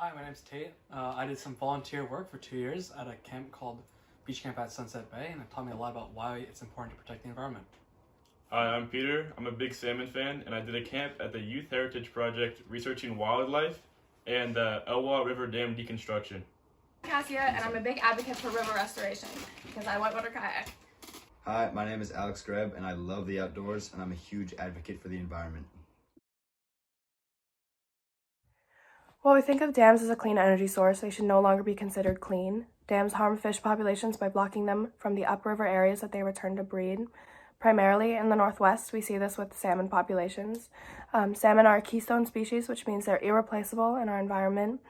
Hi, my name's Tate. I did some volunteer work for 2 years at a camp called Beach Camp at Sunset Bay, and it taught me a lot about why it's important to protect the environment. Hi, I'm Peter. I'm a big salmon fan, and I did a camp at the Youth Heritage Project researching wildlife and the Elwha River Dam deconstruction. Cassia, and I'm a big advocate for river restoration because I whitewater kayak. Hi, my name is Alex Greb, and I love the outdoors, and I'm a huge advocate for the environment. While we think of dams as a clean energy source, they should no longer be considered clean. Dams harm fish populations by blocking them from the upriver areas that they return to breed. Primarily in the Northwest, we see this with salmon populations. Salmon are a keystone species, which means they're irreplaceable in our environment.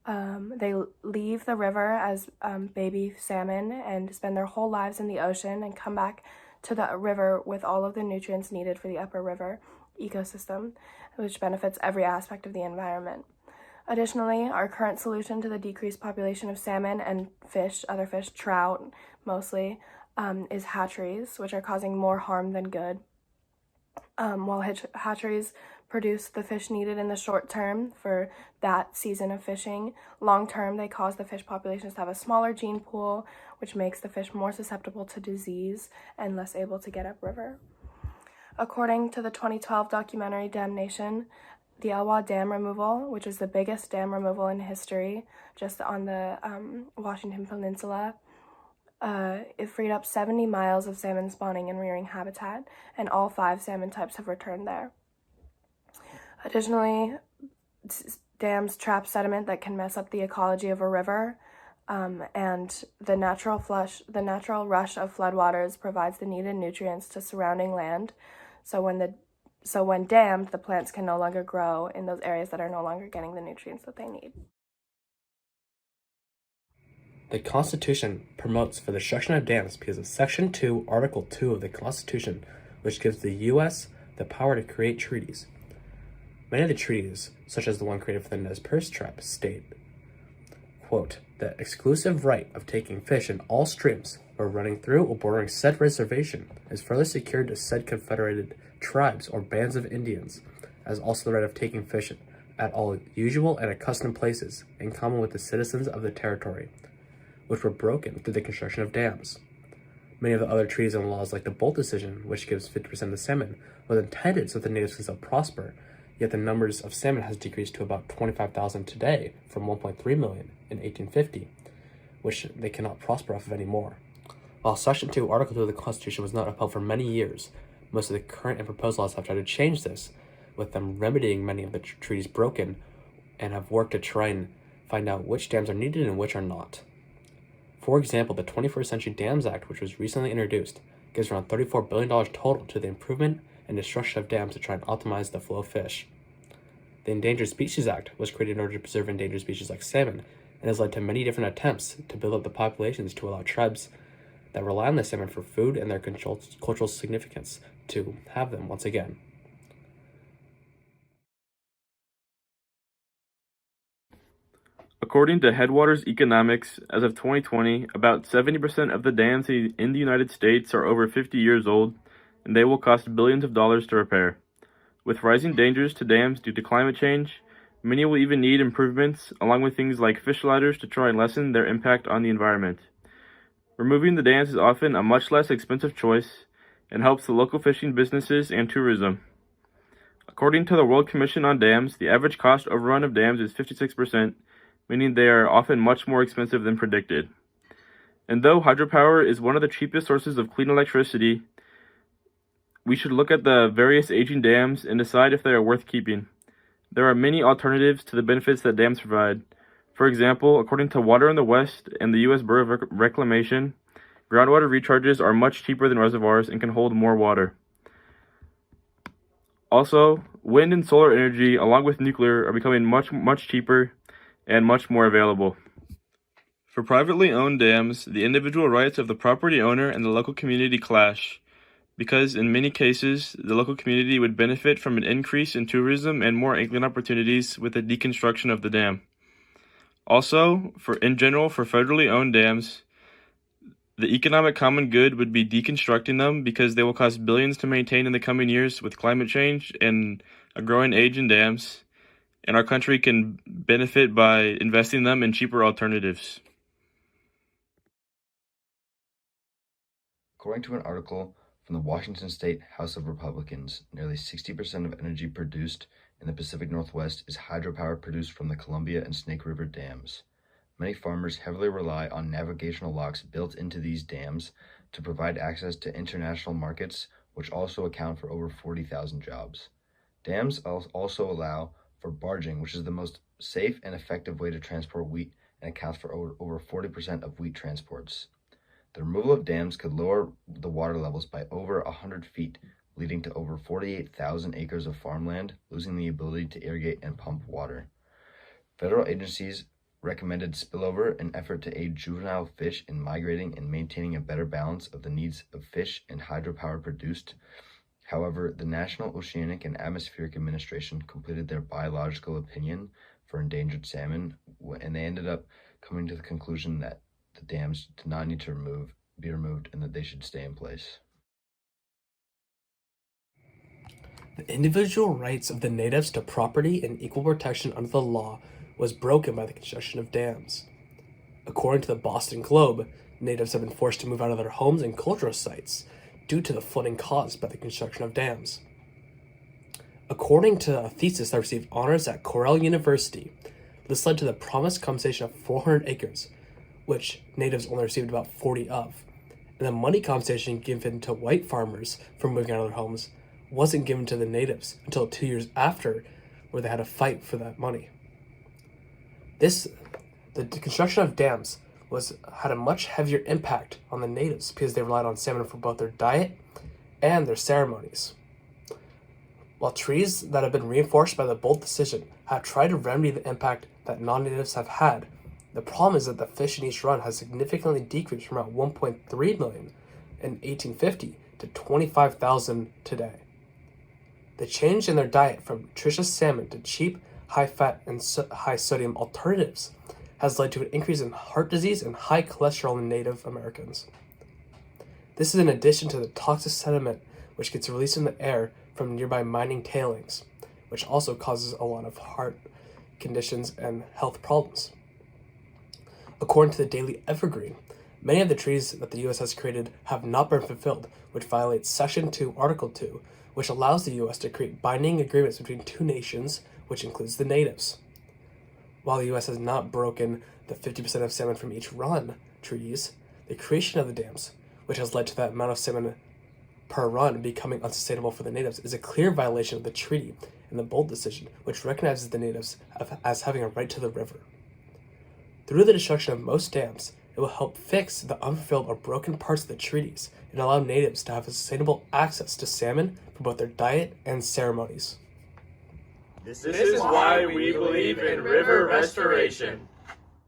They leave the river as baby salmon and spend their whole lives in the ocean and come back to the river with all of the nutrients needed for the upper river ecosystem, which benefits every aspect of the environment. Additionally, our current solution to the decreased population of salmon and other fish, trout mostly, is hatcheries, which are causing more harm than good. While hatcheries produce the fish needed in the short term for that season of fishing, long term they cause the fish populations to have a smaller gene pool, which makes the fish more susceptible to disease and less able to get upriver. According to the 2012 documentary Damnation, the Elwha Dam removal, which is the biggest dam removal in history, just on the Washington Peninsula, it freed up 70 miles of salmon spawning and rearing habitat, and all 5 salmon types have returned there. Additionally, dams trap sediment that can mess up the ecology of a river, and the natural rush of floodwaters provides the needed nutrients to surrounding land. So when dammed, the plants can no longer grow in those areas that are no longer getting the nutrients that they need. The Constitution promotes for the destruction of dams because of Section 2, Article 2 of the Constitution, which gives the U.S. the power to create treaties. Many of the treaties, such as the one created for the Nez Perce tribe, state, quote, the exclusive right of taking fish in all streams or running through or bordering said reservation is further secured to said confederated tribes or bands of Indians, as also the right of taking fish at all usual and accustomed places, in common with the citizens of the territory, which were broken through the construction of dams. Many of the other treaties and laws, like the Bolt decision, which gives 50% of the salmon, was intended so that the natives can still prosper, yet the numbers of salmon has decreased to about 25,000 today from 1.3 million in 1850, which they cannot prosper off of anymore. While Section 2, Article 2 of the Constitution was not upheld for many years, most of the current and proposed laws have tried to change this, with them remedying many of the treaties broken, and have worked to try and find out which dams are needed and which are not. For example, the 21st Century Dams Act, which was recently introduced, gives around $34 billion total to the improvement and destruction of dams to try and optimize the flow of fish. The Endangered Species Act was created in order to preserve endangered species like salmon, and has led to many different attempts to build up the populations to allow tribes that rely on the salmon for food and their cultural significance to have them once again. According to Headwaters Economics, as of 2020, about 70% of the dams in the United States are over 50 years old, and they will cost billions of dollars to repair. With rising dangers to dams due to climate change, many will even need improvements, along with things like fish ladders to try and lessen their impact on the environment. Removing the dams is often a much less expensive choice and helps the local fishing businesses and tourism. According to the World Commission on Dams, the average cost overrun of dams is 56%, meaning they are often much more expensive than predicted. And though hydropower is one of the cheapest sources of clean electricity, we should look at the various aging dams and decide if they are worth keeping. There are many alternatives to the benefits that dams provide. For example, according to Water in the West and the U.S. Bureau of Reclamation, groundwater recharges are much cheaper than reservoirs and can hold more water. Also, wind and solar energy, along with nuclear, are becoming much cheaper and much more available. For privately owned dams, the individual rights of the property owner and the local community clash, because in many cases, the local community would benefit from an increase in tourism and more angling opportunities with the deconstruction of the dam. Also, in general, for federally owned dams, the economic common good would be deconstructing them because they will cost billions to maintain in the coming years with climate change and a growing age in dams, and our country can benefit by investing them in cheaper alternatives. According to an article from the Washington State House of Republicans, nearly 60% of energy produced in the Pacific Northwest is hydropower produced from the Columbia and Snake River dams. Many farmers heavily rely on navigational locks built into these dams to provide access to international markets, which also account for over 40,000 jobs. Dams also allow for barging, which is the most safe and effective way to transport wheat and accounts for over 40% of wheat transports. The removal of dams could lower the water levels by over 100 feet, leading to over 48,000 acres of farmland losing the ability to irrigate and pump water. Federal agencies recommended spillover in effort to aid juvenile fish in migrating and maintaining a better balance of the needs of fish and hydropower produced. However, the National Oceanic and Atmospheric Administration completed their biological opinion for endangered salmon, and they ended up coming to the conclusion that the dams did not need to be removed and that they should stay in place. The individual rights of the natives to property and equal protection under the law was broken by the construction of dams. According to the Boston Globe, natives have been forced to move out of their homes and cultural sites due to the flooding caused by the construction of dams. According to a thesis that received honors at Cornell University, this led to the promised compensation of 400 acres, which natives only received about 40 of, and the money compensation given to white farmers for moving out of their homes wasn't given to the natives until 2 years after, where they had to fight for that money. The construction of dams had a much heavier impact on the natives because they relied on salmon for both their diet and their ceremonies. While trees that have been reinforced by the bold decision have tried to remedy the impact that non-natives have had, the problem is that the fish in each run has significantly decreased from about 1.3 million in 1850 to 25,000 today. The change in their diet from nutritious salmon to cheap, high-fat, and high-sodium alternatives has led to an increase in heart disease and high cholesterol in Native Americans. This is in addition to the toxic sediment which gets released in the air from nearby mining tailings, which also causes a lot of heart conditions and health problems. According to the Daily Evergreen, many of the treaties that the U.S. has created have not been fulfilled, which violates Section 2, Article 2, which allows the U.S. to create binding agreements between two nations, which includes the natives. While the U.S. has not broken the 50% of salmon from each run treaties, the creation of the dams, which has led to that amount of salmon per run becoming unsustainable for the natives, is a clear violation of the treaty and the bold decision, which recognizes the natives as having a right to the river. Through the destruction of most dams, it will help fix the unfulfilled or broken parts of the treaties and allow natives to have sustainable access to salmon for both their diet and ceremonies. This is why we believe in river restoration.